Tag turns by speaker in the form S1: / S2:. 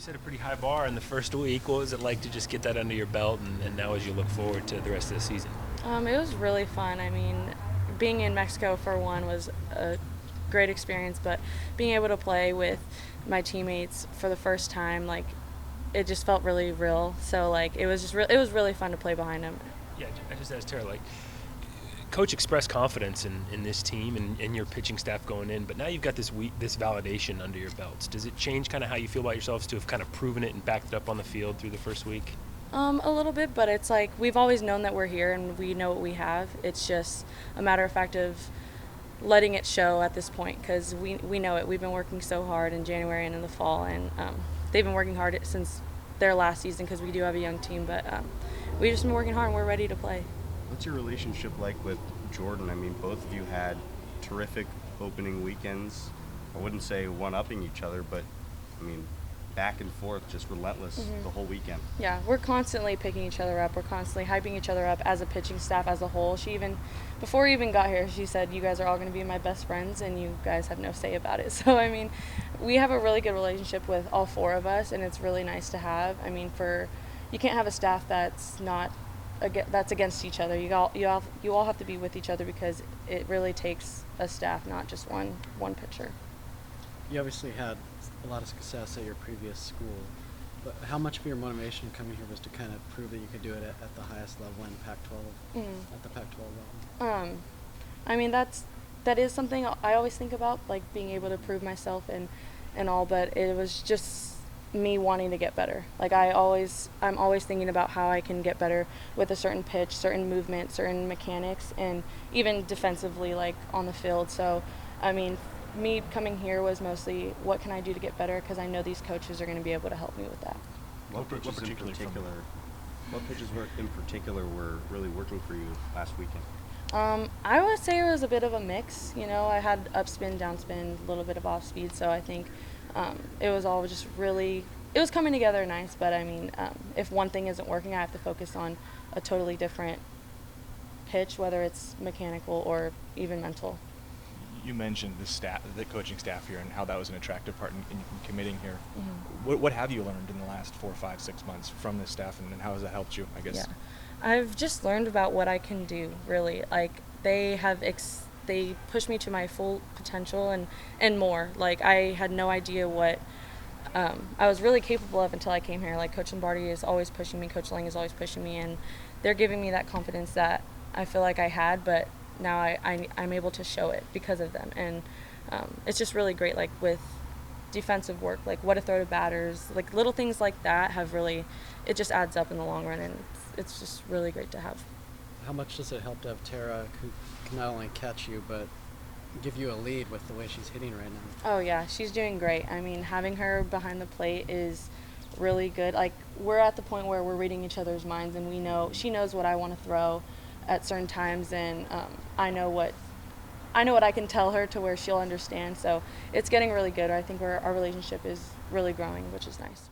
S1: set a pretty high bar in the first week. What was it like to just get that under your belt, and now as you look forward to the rest of the season?
S2: It was really fun. I mean, being in Mexico for one was a great experience, but being able to play with my teammates for the first time, like, it just felt really real. So like it was just it was really fun to play behind him.
S1: Yeah, I just asked Tara, like, Coach expressed confidence in this team and your pitching staff going in, but now you've got this validation under your belts. Does it change kind of how you feel about yourselves to have kind of proven it and backed it up on the field through the first week?
S2: A little bit, but it's like we've always known that we're here and we know what we have. It's just a matter of fact of letting it show at this point because we know it. We've been working so hard in January and in the fall, and they've been working hard since their last season because we do have a young team, but we've just been working hard and we're ready to play.
S3: What's your relationship like with Jordan? I mean, both of you had terrific opening weekends. I wouldn't say one-upping each other, but, I mean, back and forth, just relentless the whole weekend.
S2: Yeah, we're constantly picking each other up. We're constantly hyping each other up as a pitching staff as a whole. Before we even got here, she said, "You guys are all going to be my best friends, and you guys have no say about it." So, I mean, we have a really good relationship with all four of us, and it's really nice to have. I mean, you can't have a staff that's against each other. You all have to be with each other because it really takes a staff, not just one pitcher.
S4: You obviously had a lot of success at your previous school, but how much of your motivation coming here was to kind of prove that you could do it at the highest level in Pac-12, at the Pac-12 level?
S2: I mean, that is something I always think about, like being able to prove myself and all, but it was just me wanting to get better. Like I'm always thinking about how I can get better with a certain pitch, certain movement, certain mechanics, and even defensively, like on the field. So, I mean, me coming here was mostly what can I do to get better because I know these coaches are going to be able to help me with that.
S3: What pitches in particular were really working for you last weekend?
S2: I would say it was a bit of a mix. You know, I had upspin, downspin, a little bit of off speed, so I think it was all just really, it was coming together nice, but I mean, if one thing isn't working, I have to focus on a totally different pitch, whether it's mechanical or even mental.
S5: You mentioned the coaching staff here, and how that was an attractive part in committing here. What have you learned in the last 4, 5, 6 months from this staff, and how has that helped you, I guess?
S2: Yeah, I've just learned about what I can do, really. Like, they pushed me to my full potential and more. Like, I had no idea what I was really capable of until I came here. Like, Coach Lombardi is always pushing me, Coach Lang is always pushing me, and they're giving me that confidence that I feel like I had, but now I'm able to show it because of them. And it's just really great, like with defensive work, like what to throw to batters, like little things like that have really, it just adds up in the long run, and it's just really great to have.
S4: How much does it help to have Tara, who can not only catch you, but give you a lead with the way she's hitting right now?
S2: Oh yeah, she's doing great. I mean, having her behind the plate is really good. Like, we're at the point where we're reading each other's minds, and she knows what I want to throw at certain times, and I know what I can tell her to where she'll understand. So it's getting really good. I think our relationship is really growing, which is nice.